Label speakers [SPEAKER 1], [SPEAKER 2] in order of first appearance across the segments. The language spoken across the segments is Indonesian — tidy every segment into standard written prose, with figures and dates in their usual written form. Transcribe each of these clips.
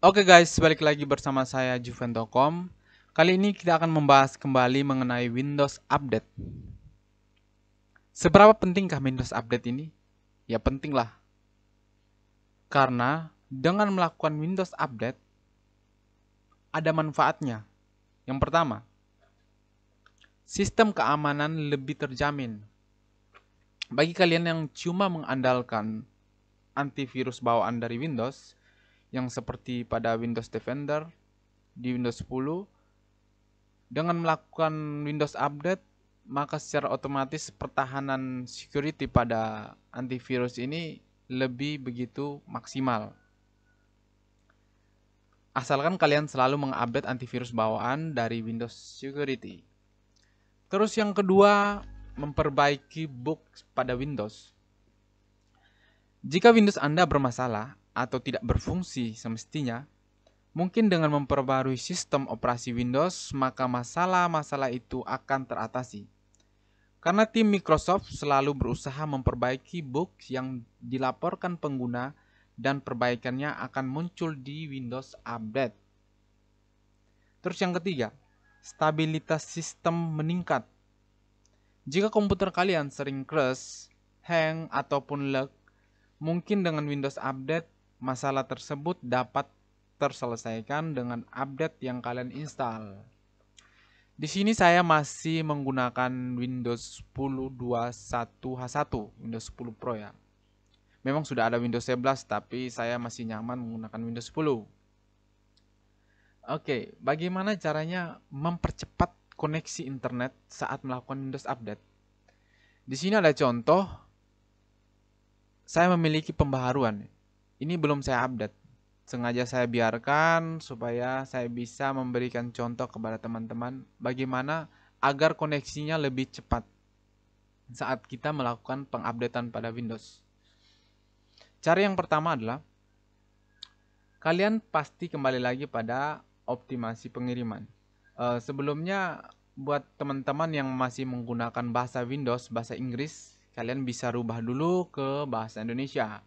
[SPEAKER 1] Oke guys, balik lagi bersama saya Juventokom. Kali ini kita akan membahas kembali mengenai Windows Update. Seberapa pentingkah Windows Update ini? Ya pentinglah. Karena dengan melakukan Windows Update, ada manfaatnya. Yang pertama, sistem keamanan lebih terjamin. Bagi kalian yang cuma mengandalkan antivirus bawaan dari Windows, yang seperti pada Windows Defender, di Windows 10, dengan melakukan Windows Update, maka secara otomatis pertahanan security pada antivirus ini lebih begitu maksimal. Asalkan kalian selalu mengupdate antivirus bawaan dari Windows Security. Terus yang kedua, memperbaiki bug pada Windows. Jika Windows Anda bermasalah atau tidak berfungsi semestinya, mungkin dengan memperbarui sistem operasi Windows, maka masalah-masalah itu akan teratasi. Karena tim Microsoft selalu berusaha memperbaiki bug yang dilaporkan pengguna dan perbaikannya akan muncul di Windows Update. Terus yang ketiga, stabilitas sistem meningkat. Jika komputer kalian sering crash, hang, ataupun lag, mungkin dengan Windows Update, masalah tersebut dapat terselesaikan dengan update yang kalian install. Di sini saya masih menggunakan Windows 10 21H1, Windows 10 Pro ya. Memang sudah ada Windows 11, tapi saya masih nyaman menggunakan Windows 10. Oke, bagaimana caranya mempercepat koneksi internet saat melakukan Windows Update? Di sini ada contoh, saya memiliki pembaharuan. Ini belum saya update. Sengaja saya biarkan supaya saya bisa memberikan contoh kepada teman-teman bagaimana agar koneksinya lebih cepat saat kita melakukan pengupdatean pada Windows. Cara yang pertama adalah kalian pasti kembali lagi pada optimasi pengiriman. Sebelumnya buat teman-teman yang masih menggunakan bahasa Windows, bahasa Inggris, kalian bisa rubah dulu ke bahasa Indonesia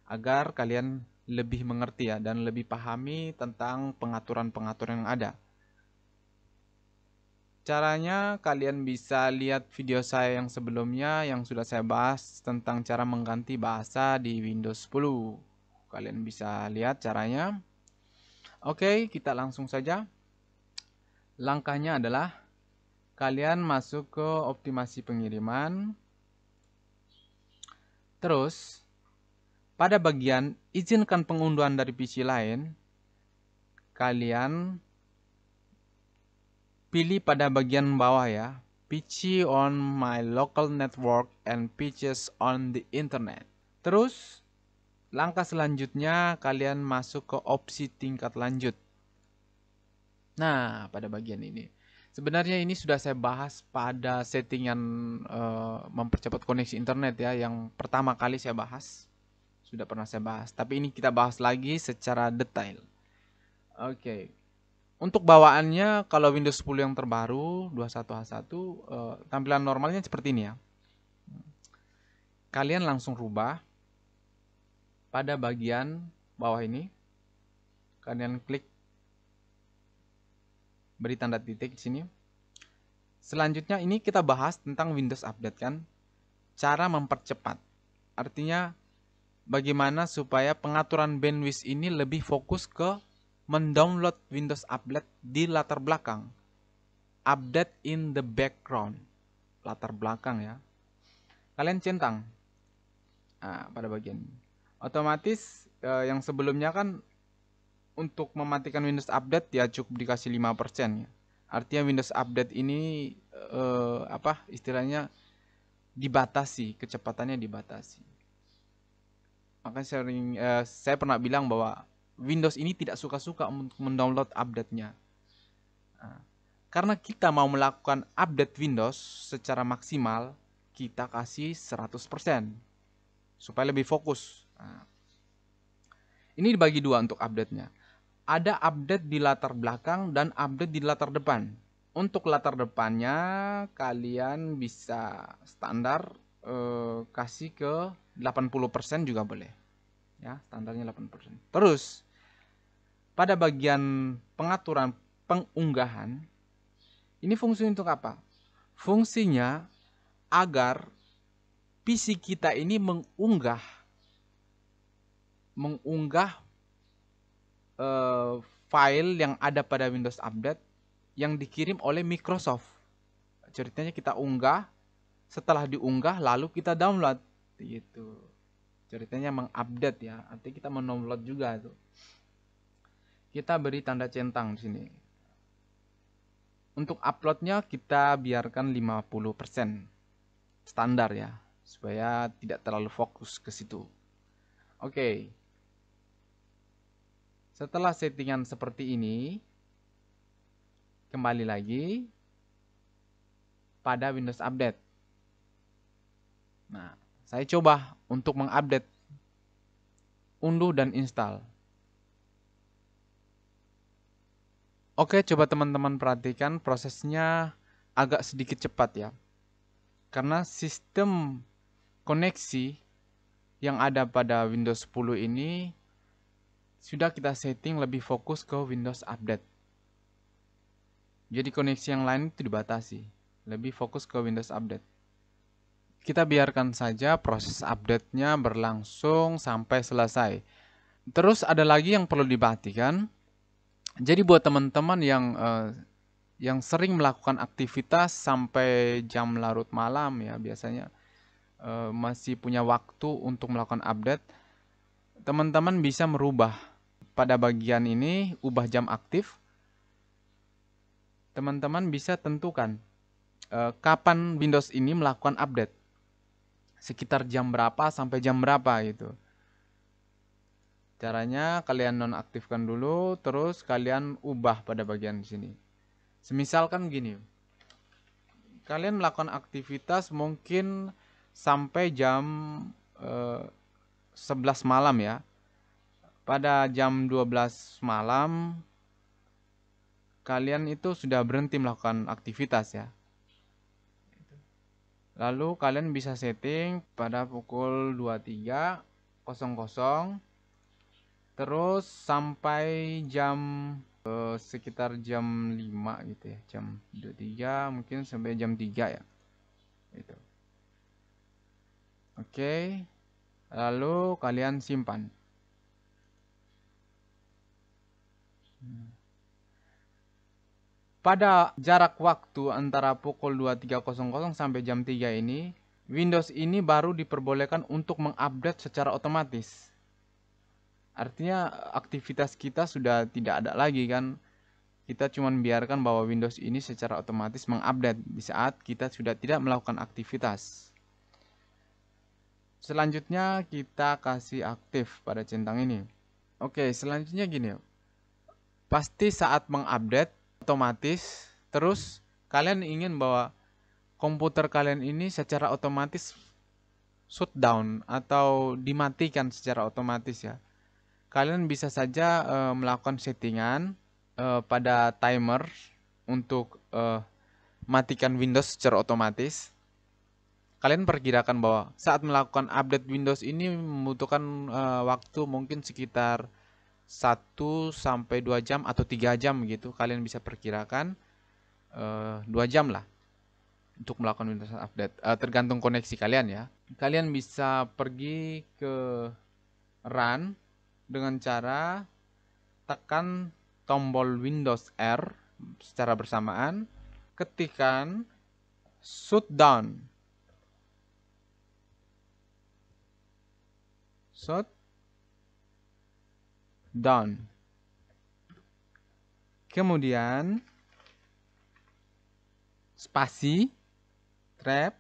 [SPEAKER 1] agar kalian lebih mengerti ya dan lebih pahami tentang pengaturan-pengaturan yang ada. Caranya kalian bisa lihat video saya yang sebelumnya yang sudah saya bahas tentang cara mengganti bahasa di Windows 10. Kalian bisa lihat caranya. Oke, kita langsung saja. Langkahnya adalah kalian masuk ke optimasi pengiriman. Terus, pada bagian izinkan pengunduhan dari PC lain, kalian pilih pada bagian bawah ya, PC on my local network and PCs on the internet. Terus, langkah selanjutnya kalian masuk ke opsi tingkat lanjut. Nah, pada bagian ini. Sebenarnya ini sudah saya bahas pada settingan mempercepat koneksi internet ya, yang pertama kali saya bahas. Sudah pernah saya bahas, tapi ini kita bahas lagi secara detail. Oke. Untuk bawaannya, kalau Windows 10 yang terbaru 21H1, tampilan normalnya seperti ini ya. Kalian langsung rubah pada bagian bawah ini. Kalian klik beri tanda titik di sini. Selanjutnya ini kita bahas tentang Windows Update kan. Cara mempercepat. Artinya bagaimana supaya pengaturan bandwidth ini lebih fokus ke mendownload Windows Update di latar belakang. Update in the background. Latar belakang ya. Kalian centang. Nah, pada bagian ini. Otomatis yang sebelumnya kan untuk mematikan Windows Update ya cukup dikasih 5% ya. Artinya Windows Update ini istilahnya dibatasi, kecepatannya dibatasi. Makanya saya pernah bilang bahwa Windows ini tidak suka-suka untuk mendownload update-nya. Nah, karena kita mau melakukan update Windows secara maksimal, kita kasih 100% supaya lebih fokus. Nah, ini dibagi dua untuk update-nya. Ada update di latar belakang dan update di latar depan. Untuk latar depannya kalian bisa standar kasih ke 80% juga boleh. Ya, standarnya 80%. Terus pada bagian pengaturan pengunggahan, ini fungsi untuk apa? Fungsinya agar PC kita ini mengunggah file yang ada pada Windows Update yang dikirim oleh Microsoft. Ceritanya kita unggah, setelah diunggah lalu kita download gitu. Ceritanya mengupdate ya, artinya kita mendownload juga tuh. Kita beri tanda centang di sini. Untuk uploadnya kita biarkan 50% standar ya, supaya tidak terlalu fokus ke situ. Oke. Setelah settingan seperti ini, kembali lagi pada Windows Update. Nah, saya coba untuk mengupdate, unduh dan install. Oke, coba teman-teman perhatikan prosesnya agak sedikit cepat ya. Karena sistem koneksi yang ada pada Windows 10 ini sudah kita setting lebih fokus ke Windows Update. Jadi koneksi yang lain itu dibatasi, lebih fokus ke Windows Update. Kita biarkan saja proses update-nya berlangsung sampai selesai. Terus ada lagi yang perlu diperhatikan. Jadi buat teman-teman yang sering melakukan aktivitas sampai jam larut malam ya, biasanya masih punya waktu untuk melakukan update, teman-teman bisa merubah pada bagian ini, ubah jam aktif. Teman-teman bisa tentukan kapan Windows ini melakukan update, sekitar jam berapa sampai jam berapa gitu. Caranya kalian nonaktifkan dulu, terus kalian ubah pada bagian sini. Semisalkan gini, kalian melakukan aktivitas mungkin sampai jam 11 malam ya. Pada jam 12 malam, kalian itu sudah berhenti melakukan aktivitas ya. Lalu kalian bisa setting pada pukul 23.00. Terus sampai jam sekitar jam 5 gitu ya, jam 23 mungkin sampai jam 3 ya. Gitu. Oke. Lalu kalian simpan. Pada jarak waktu antara pukul 23.00 sampai jam 3 ini, Windows ini baru diperbolehkan untuk mengupdate secara otomatis. Artinya aktivitas kita sudah tidak ada lagi kan. Kita cuma biarkan bahwa Windows ini secara otomatis mengupdate di saat kita sudah tidak melakukan aktivitas. Selanjutnya kita kasih aktif pada centang ini. Oke, selanjutnya gini. Pasti saat mengupdate otomatis, terus kalian ingin bahwa komputer kalian ini secara otomatis shutdown atau dimatikan secara otomatis ya. Kalian bisa saja melakukan settingan pada timer untuk matikan Windows secara otomatis. Kalian perkirakan bahwa saat melakukan update Windows ini membutuhkan waktu mungkin sekitar 1 sampai 2 jam atau 3 jam gitu. Kalian bisa perkirakan 2 jam lah untuk melakukan Windows update. Tergantung koneksi kalian ya. Kalian bisa pergi ke Run dengan cara tekan tombol Windows R secara bersamaan, ketikkan shutdown. Kemudian spasi, tab,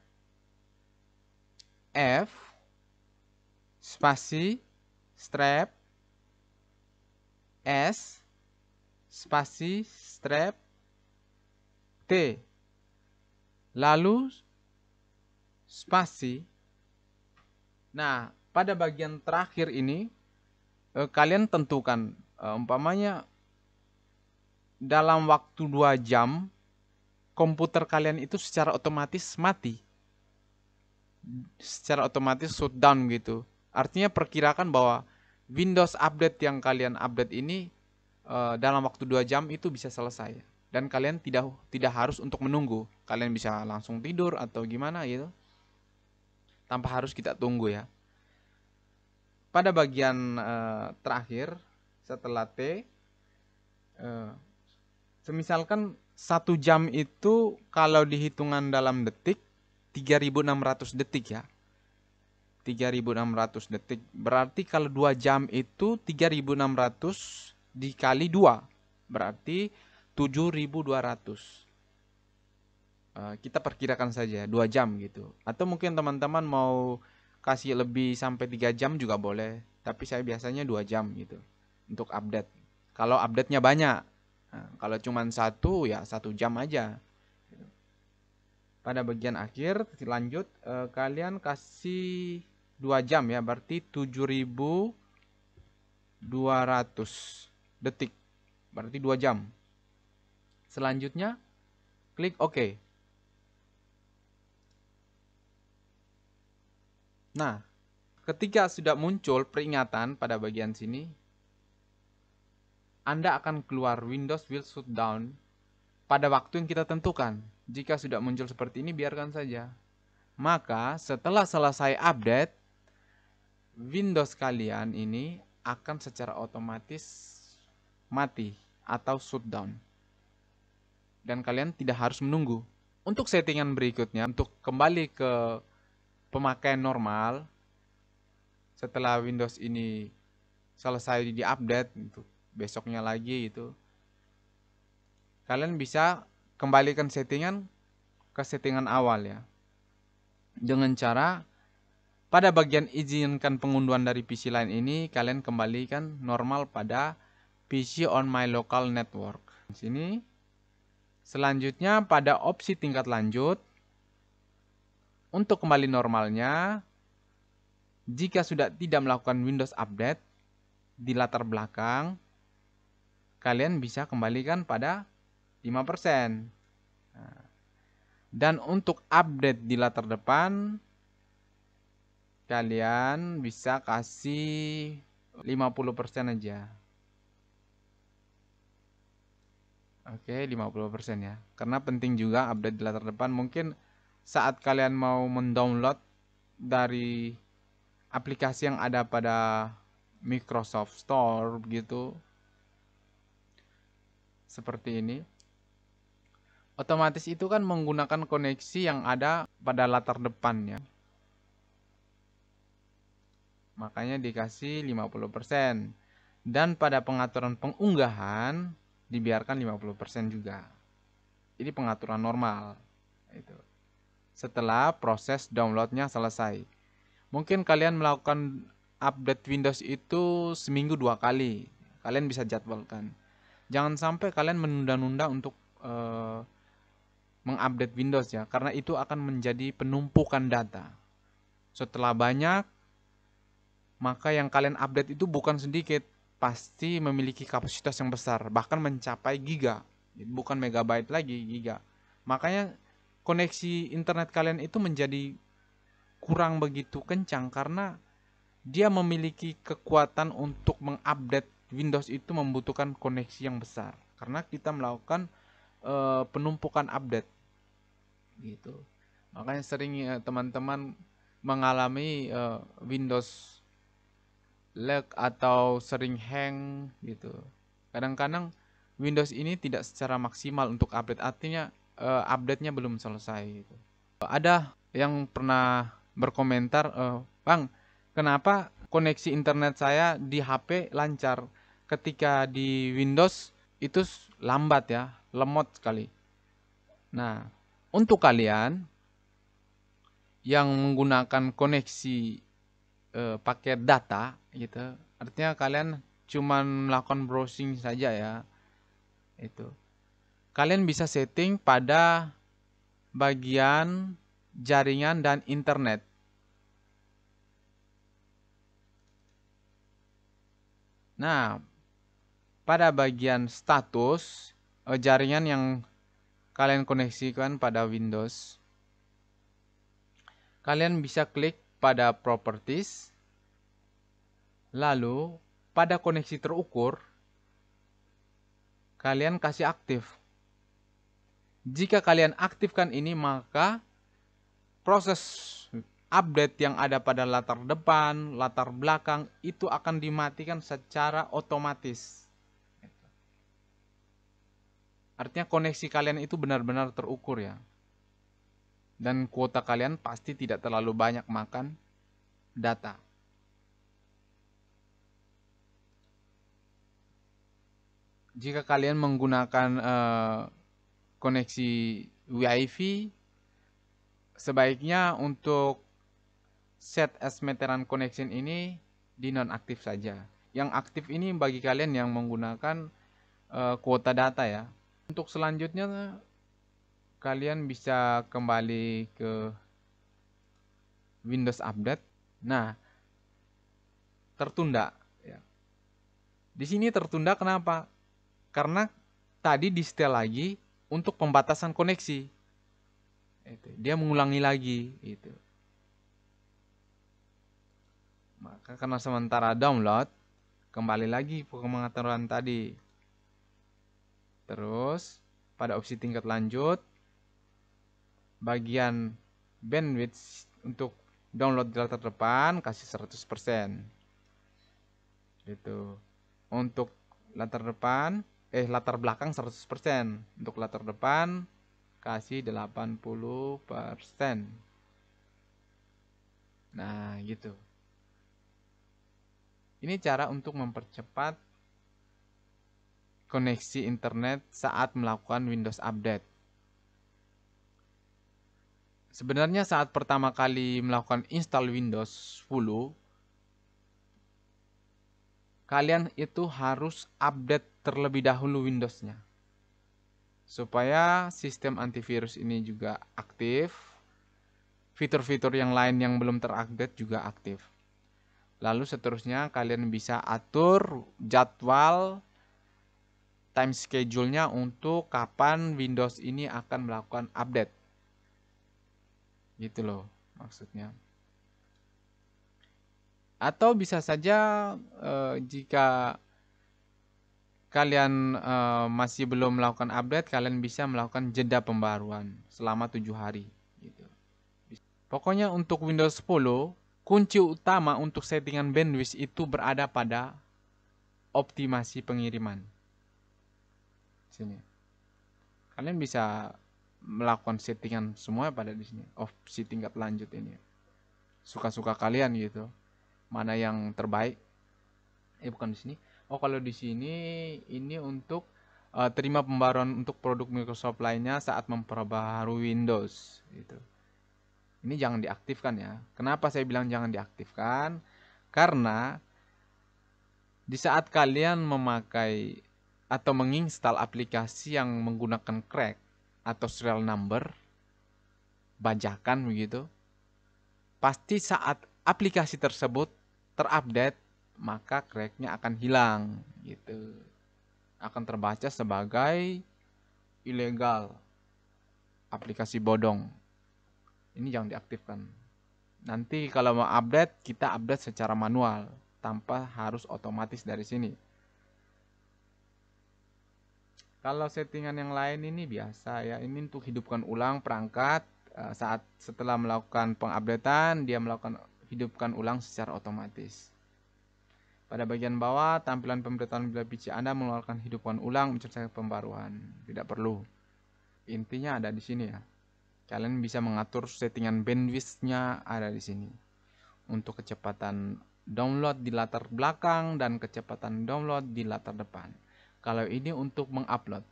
[SPEAKER 1] F, spasi, strap, S, spasi, strap, T, lalu spasi. Nah, pada bagian terakhir ini kalian tentukan umpamanya dalam waktu 2 jam komputer kalian itu secara otomatis mati. Secara otomatis shutdown gitu. Artinya perkirakan bahwa Windows update yang kalian update ini dalam waktu 2 jam itu bisa selesai. Dan kalian tidak harus untuk menunggu. Kalian bisa langsung tidur atau gimana gitu. Tanpa harus kita tunggu ya. Pada bagian terakhir setelah T, semisalkan 1 jam itu kalau dihitungan dalam detik 3.600 detik ya. 3.600 detik. Berarti kalau 2 jam itu 3.600 dikali 2. Berarti 7.200. Kita perkirakan saja 2 jam gitu. Atau mungkin teman-teman mau kasih lebih sampai 3 jam juga boleh. Tapi saya biasanya 2 jam gitu untuk update. Kalau update-nya banyak. Nah, kalau cuma 1 ya 1 jam aja. Pada bagian akhir lanjut kalian kasih 2 jam ya, berarti 7.200 detik. Berarti 2 jam. Selanjutnya klik OK. Nah, ketika sudah muncul peringatan pada bagian sini, Anda akan keluar Windows will shut down pada waktu yang kita tentukan. Jika sudah muncul seperti ini, biarkan saja. Maka setelah selesai update, Windows kalian ini akan secara otomatis mati atau shutdown. Dan kalian tidak harus menunggu. Untuk settingan berikutnya, untuk kembali ke pemakaian normal, setelah Windows ini selesai diupdate, gitu, besoknya lagi itu, kalian bisa kembalikan settingan ke settingan awal ya. Dengan cara pada bagian izinkan pengunduhan dari PC lain ini, kalian kembalikan normal pada PC on my local network. Sini. Selanjutnya pada opsi tingkat lanjut, untuk kembali normalnya, jika sudah tidak melakukan Windows Update di latar belakang, kalian bisa kembalikan pada 5%. Dan untuk update di latar depan, kalian bisa kasih 50% aja. Oke, 50% ya. Karena penting juga update di latar depan. Mungkin saat kalian mau mendownload dari aplikasi yang ada pada Microsoft Store gitu, seperti ini, otomatis itu kan menggunakan koneksi yang ada pada latar depannya. Makanya dikasih 50%. Dan pada pengaturan pengunggahan dibiarkan 50% juga. Ini pengaturan normal. Itu. Setelah proses downloadnya selesai. Mungkin kalian melakukan update Windows itu seminggu 2 kali. Kalian bisa jadwalkan. Jangan sampai kalian menunda-nunda untuk mengupdate Windows ya. Karena itu akan menjadi penumpukan data. Setelah banyak, maka yang kalian update itu bukan sedikit. Pasti memiliki kapasitas yang besar. Bahkan mencapai giga. Bukan megabyte lagi, giga. Makanya koneksi internet kalian itu menjadi kurang begitu kencang karena dia memiliki kekuatan untuk mengupdate Windows itu membutuhkan koneksi yang besar karena kita melakukan penumpukan update gitu. Makanya sering teman-teman mengalami Windows lag atau sering hang gitu. Kadang-kadang Windows ini tidak secara maksimal untuk update, artinya update-nya belum selesai gitu. Ada yang pernah berkomentar, Bang, kenapa koneksi internet saya di HP lancar, ketika di Windows itu lambat ya, lemot sekali. Nah, untuk kalian yang menggunakan koneksi pakai data gitu, artinya kalian cuman melakukan browsing saja ya, itu. Kalian bisa setting pada bagian jaringan dan internet. Nah, pada bagian status jaringan yang kalian koneksikan pada Windows, kalian bisa klik pada properties, lalu pada koneksi terukur, kalian kasih aktif. Jika kalian aktifkan ini, maka proses update yang ada pada latar depan, latar belakang itu akan dimatikan secara otomatis. Artinya koneksi kalian itu benar-benar terukur ya. Dan kuota kalian pasti tidak terlalu banyak makan data. Jika kalian menggunakan koneksi WiFi, sebaiknya untuk set as meteran connection ini dinonaktif saja. Yang aktif ini bagi kalian yang menggunakan kuota data ya. Untuk selanjutnya kalian bisa kembali ke Windows Update. Nah, tertunda ya. Di sini tertunda kenapa? Karena tadi di setel lagi untuk pembatasan koneksi. Dia mengulangi lagi itu. Maka karena sementara download, kembali lagi ke pengaturan tadi. Terus pada opsi tingkat lanjut, bagian bandwidth untuk download di latar depan kasih 100%. Itu. Untuk latar depan, latar belakang 100%. Untuk latar depan kasih 80%. Nah, gitu. Ini cara untuk mempercepat koneksi internet saat melakukan Windows Update. Sebenarnya saat pertama kali melakukan install Windows 10, kalian itu harus update terlebih dahulu Windows-nya. Supaya sistem antivirus ini juga aktif, fitur-fitur yang lain yang belum terupdate juga aktif. Lalu seterusnya kalian bisa atur jadwal time schedule-nya untuk kapan Windows ini akan melakukan update. Gitu loh maksudnya. Atau bisa saja jika kalian masih belum melakukan update, kalian bisa melakukan jeda pembaruan selama 7 hari. Gitu. Pokoknya untuk Windows 10, kunci utama untuk settingan bandwidth itu berada pada optimasi pengiriman. Sini. Kalian bisa melakukan settingan semua pada di sini. Opsi tingkat lanjut ini. Suka-suka kalian gitu. Mana yang terbaik? Bukan di sini. Oh, kalau di sini ini untuk terima pembaruan untuk produk Microsoft lainnya saat memperbaharui Windows gitu. Ini jangan diaktifkan ya. Kenapa saya bilang jangan diaktifkan? Karena di saat kalian memakai atau menginstal aplikasi yang menggunakan crack atau serial number, bajakan begitu, pasti saat aplikasi tersebut terupdate, maka cracknya akan hilang gitu. Akan terbaca sebagai ilegal, aplikasi bodong. Ini jangan diaktifkan. Nanti kalau mau update, kita update secara manual tanpa harus otomatis dari sini. Kalau settingan yang lain ini biasa ya, ini untuk hidupkan ulang perangkat saat setelah melakukan pengupdatean, dia melakukan hidupkan ulang secara otomatis. Pada bagian bawah, tampilan pemberitahuan bila PC Anda mengeluarkan hidupkan ulang mencari pembaruan. Tidak perlu. Intinya ada di sini ya. Kalian bisa mengatur settingan bandwidth-nya ada di sini. Untuk kecepatan download di latar belakang dan kecepatan download di latar depan. Kalau ini untuk mengupload,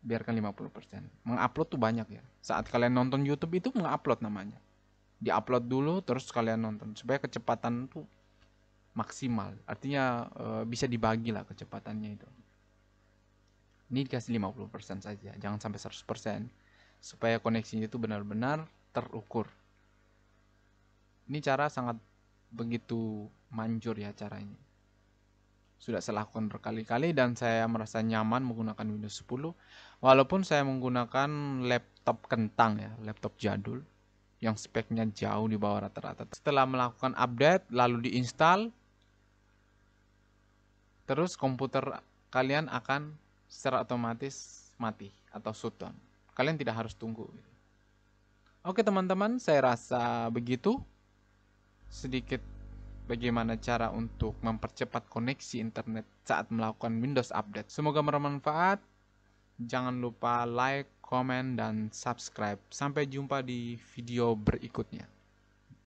[SPEAKER 1] biarkan 50%. Mengupload tuh banyak ya. Saat kalian nonton YouTube itu mengupload namanya. Diupload dulu terus kalian nonton supaya kecepatan tuh maksimal. Artinya bisa dibagi lah kecepatannya itu. Ini dikasih 50% saja, jangan sampai 100%. Supaya koneksinya itu benar-benar terukur. Ini cara sangat begitu manjur ya caranya. Sudah saya lakukan berkali-kali dan saya merasa nyaman menggunakan Windows 10. Walaupun saya menggunakan laptop kentang ya, laptop jadul yang speknya jauh di bawah rata-rata. Setelah melakukan update lalu diinstal, terus komputer kalian akan secara otomatis mati atau shutdown. Kalian tidak harus tunggu. Oke teman-teman, saya rasa begitu. Sedikit bagaimana cara untuk mempercepat koneksi internet saat melakukan Windows Update. Semoga bermanfaat. Jangan lupa like, komen, dan subscribe. Sampai jumpa di video berikutnya.